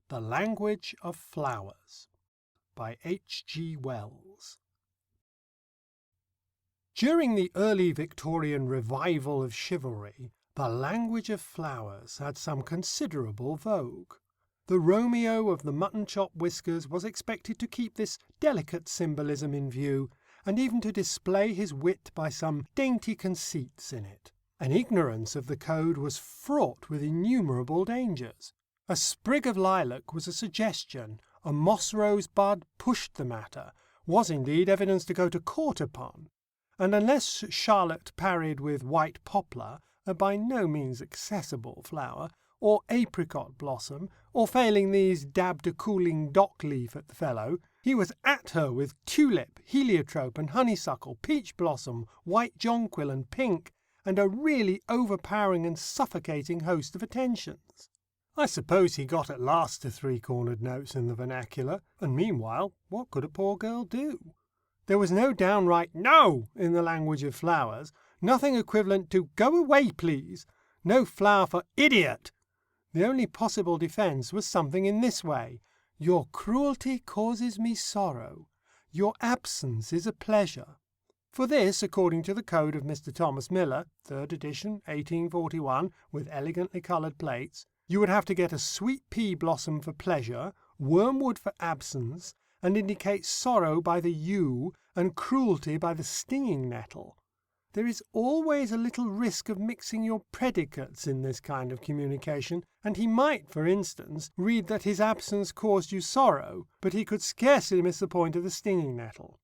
The Language of Flowers by H. G. Wells. During the early Victorian revival of chivalry, the language of flowers had some considerable vogue. The Romeo of the mutton-chop whiskers was expected to keep this delicate symbolism in view, and even to display his wit by some dainty conceits in it. An ignorance of the code was fraught with innumerable dangers. A sprig of lilac was a suggestion, a moss-rose bud pushed the matter, was indeed evidence to go to court upon, and unless Charlotte parried with white poplar, a by no means accessible flower, or apricot blossom, or failing these dabbed a cooling dock-leaf at the fellow, he was at her with tulip, heliotrope, and honeysuckle, peach blossom, white jonquil, and pink, and a really overpowering and suffocating host of attentions. I suppose he got at last to three-cornered notes in the vernacular, and meanwhile, what could a poor girl do? There was no downright "no" in the language of flowers, nothing equivalent to "go away, please," no flower for "idiot." The only possible defence was something in this way: "Your cruelty causes me sorrow. Your absence is a pleasure." For this, according to the code of Mr. Thomas Miller, 3rd edition, 1841, with elegantly coloured plates, you would have to get a sweet pea blossom for pleasure, wormwood for absence, and indicate sorrow by the yew, and cruelty by the stinging nettle. There is always a little risk of mixing your predicates in this kind of communication, and he might, for instance, read that his absence caused you sorrow, but he could scarcely miss the point of the stinging nettle.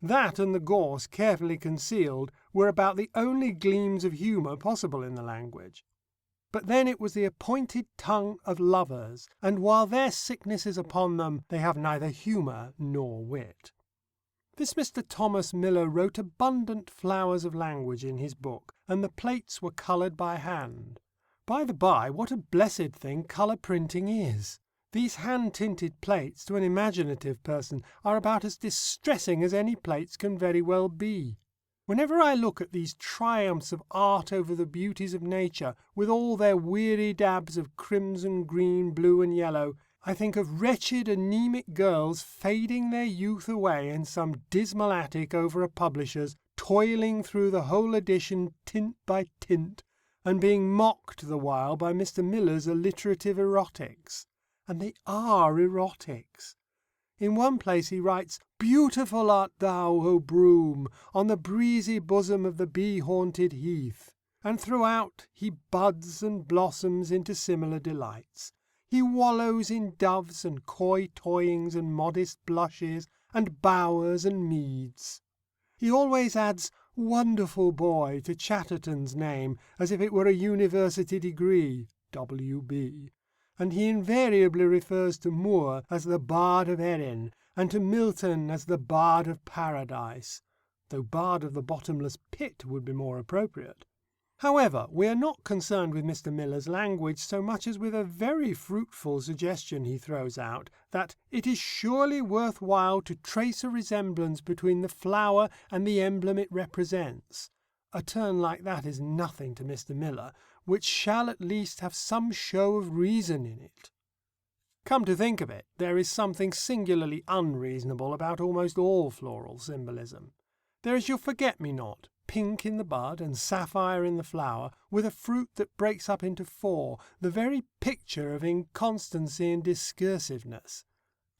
That and the gorse carefully concealed were about the only gleams of humour possible in the language. But then it was the appointed tongue of lovers, and while their sickness is upon them, they have neither humour nor wit. This Mr. Thomas Miller wrote abundant flowers of language in his book, and the plates were coloured by hand. By the by, what a blessed thing colour printing is! These hand-tinted plates, to an imaginative person, are about as distressing as any plates can very well be. Whenever I look at these triumphs of art over the beauties of nature, with all their weary dabs of crimson, green, blue, and yellow, I think of wretched anæmic girls fading their youth away in some dismal attic over a publisher's, toiling through the whole edition tint by tint, and being mocked the while by Mr. Miller's alliterative erotics. And they are erotics. In one place he writes, "Beautiful art thou, O broom, on the breezy bosom of the bee-haunted heath," and throughout he buds and blossoms into similar delights. He wallows in doves and coy toyings and modest blushes and bowers and meads. He always adds "wonderful boy" to Chatterton's name as if it were a university degree, W.B., and he invariably refers to Moore as the Bard of Erin, and to Milton as the Bard of Paradise, though Bard of the Bottomless Pit would be more appropriate. However, we are not concerned with Mr. Miller's language so much as with a very fruitful suggestion he throws out, that "it is surely worth while to trace a resemblance between the flower and the emblem it represents." A turn like that is nothing to Mr. Miller, which shall at least have some show of reason in it. Come to think of it, there is something singularly unreasonable about almost all floral symbolism. There is your forget-me-not, pink in the bud and sapphire in the flower, with a fruit that breaks up into four, the very picture of inconstancy and discursiveness.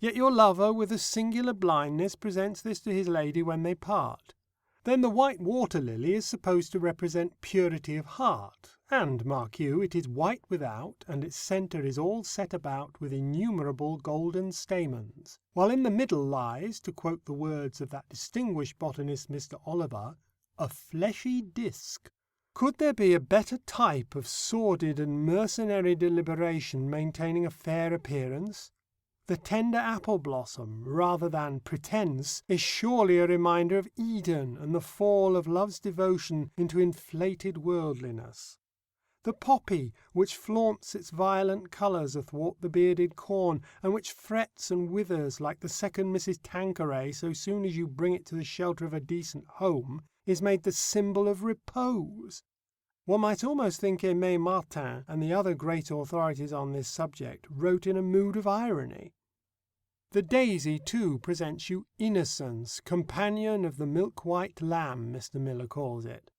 Yet your lover, with a singular blindness, presents this to his lady when they part. Then the white water-lily is supposed to represent purity of heart, and, mark you, it is white without, and its centre is all set about with innumerable golden stamens, while in the middle lies, to quote the words of that distinguished botanist Mr. Oliver, a fleshy disc. Could there be a better type of sordid and mercenary deliberation maintaining a fair appearance? The tender apple blossom, rather than pretence, is surely a reminder of Eden and the fall of love's devotion into inflated worldliness. The poppy, which flaunts its violent colours athwart the bearded corn, and which frets and withers like the second Mrs. Tanqueray so soon as you bring it to the shelter of a decent home, is made the symbol of repose. One might almost think Aimé Martin and the other great authorities on this subject wrote in a mood of irony. The daisy, too, presents you innocence, companion of the milk-white lamb, Mr. Miller calls it.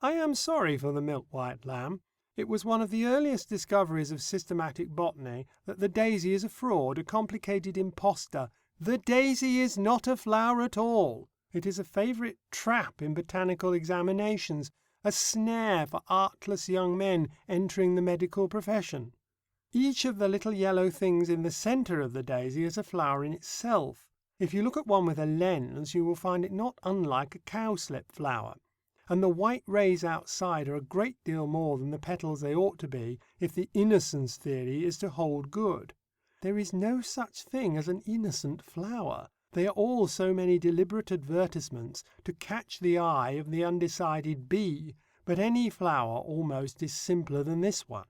I am sorry for the milk-white lamb. It was one of the earliest discoveries of systematic botany that the daisy is a fraud, a complicated impostor. The daisy is not a flower at all. It is a favourite trap in botanical examinations, a snare for artless young men entering the medical profession. Each of the little yellow things in the centre of the daisy is a flower in itself. If you look at one with a lens, you will find it not unlike a cowslip flower. And the white rays outside are a great deal more than the petals they ought to be if the innocence theory is to hold good. There is no such thing as an innocent flower. They are all so many deliberate advertisements to catch the eye of the undecided bee, but any flower almost is simpler than this one.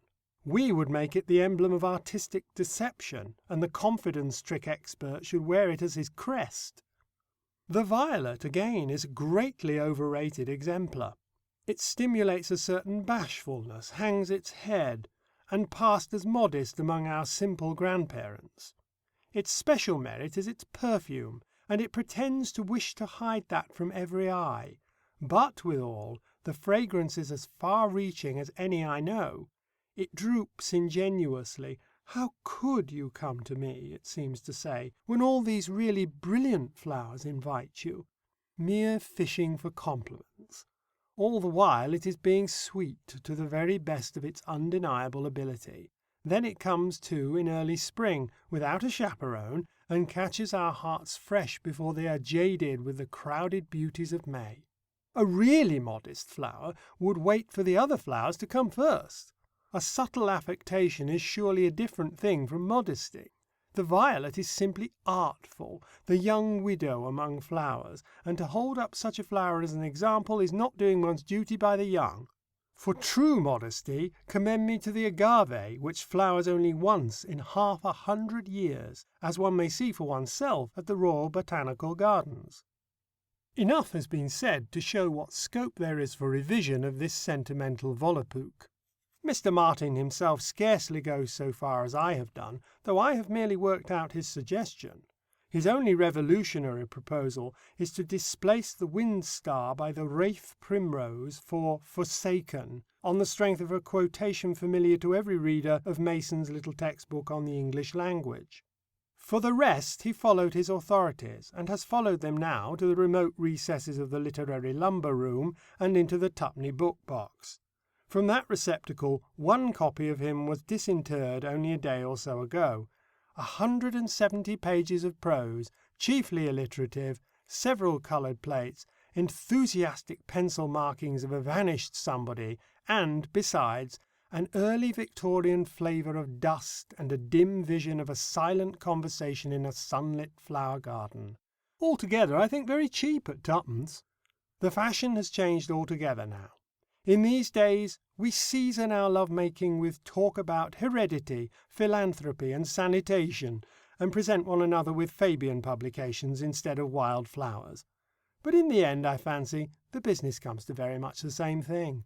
We would make it the emblem of artistic deception, and the confidence trick expert should wear it as his crest. The violet, again, is a greatly overrated exemplar. It stimulates a certain bashfulness, hangs its head, and passed as modest among our simple grandparents. Its special merit is its perfume, and it pretends to wish to hide that from every eye. But, withal, the fragrance is as far-reaching as any I know. It droops ingenuously. How could you come to me, it seems to say, when all these really brilliant flowers invite you? Mere fishing for compliments. All the while it is being sweet to the very best of its undeniable ability. Then it comes, too, in early spring, without a chaperone, and catches our hearts fresh before they are jaded with the crowded beauties of May. A really modest flower would wait for the other flowers to come first. A subtle affectation is surely a different thing from modesty. The violet is simply artful, the young widow among flowers, and to hold up such a flower as an example is not doing one's duty by the young. For true modesty, commend me to the agave, which flowers only once in 100 years, as one may see for oneself at the Royal Botanical Gardens. Enough has been said to show what scope there is for revision of this sentimental Volapük. Mr. Martin himself scarcely goes so far as I have done, though I have merely worked out his suggestion. His only revolutionary proposal is to displace the wind star by the wraith primrose for forsaken, on the strength of a quotation familiar to every reader of Mason's little textbook on the English language. For the rest, he followed his authorities, and has followed them now to the remote recesses of the literary lumber room and into the twopenny book box. From that receptacle one copy of him was disinterred only a day or so ago. 170 pages of prose, chiefly alliterative, several coloured plates, enthusiastic pencil markings of a vanished somebody, and, besides, an early Victorian flavour of dust and a dim vision of a silent conversation in a sunlit flower garden. Altogether, I think very cheap at twopence. The fashion has changed altogether now. In these days we season our love-making with talk about heredity, philanthropy, and sanitation, and present one another with Fabian publications instead of wild flowers. But in the end, I fancy, the business comes to very much the same thing.